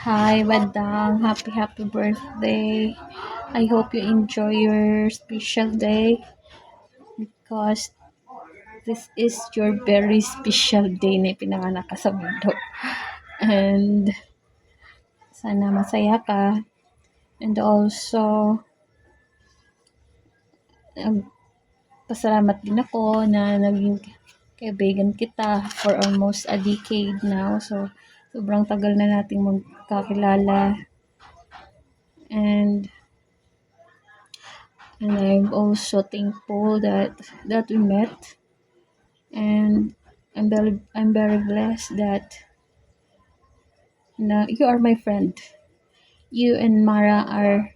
Hi, Badang. Happy birthday. I hope you enjoy your special day because this is your very special day na pinanganak ka sa mundo. And sana masaya ka. And also, pasalamat din ako na naging kaibigan kita for almost a decade now. So, sobrang tagal na nating magkakilala. And I'm also thankful that we met, and I'm very blessed that you are my friend. You and Mara are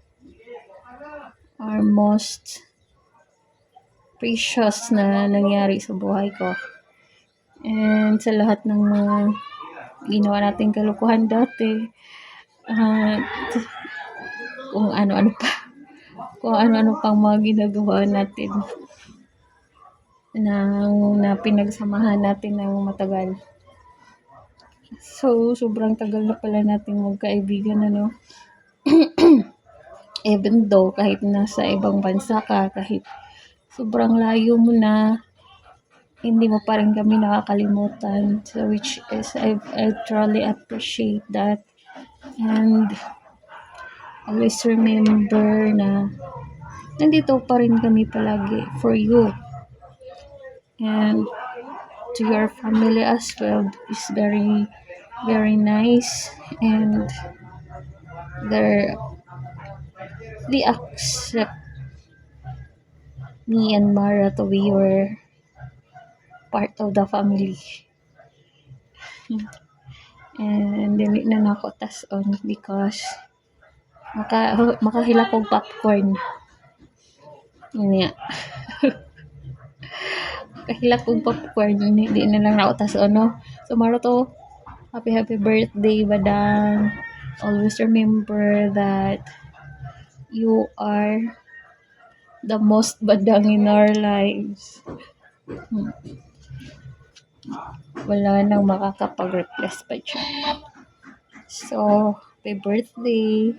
most precious na nangyari sa buhay ko. And sa lahat ng mga ginawa nating kalukuhan dati, at kung ano-ano pang mga ginagawa natin na pinagsamahan natin ng matagal. So, sobrang tagal na pala nating magkaibigan, ano? Even though, kahit nasa ibang bansa ka, kahit sobrang layo mo na, hindi mo pa rin kami nakakalimutan. So, which is, I truly appreciate that. And, always remember na nandito pa rin kami palagi for you. And, to your family as well is very, very nice. And, they accept me and Mara to be your part of the family. And dili na nako tas-on because makahila kog popcorn. Niya. Makahila kog popcorn, di na lang nako tas-on, no? So Mara to, happy birthday, Badang. Always remember that you are the most badang in our lives. Wala nang makakapag-replace pa dyan. So, happy birthday.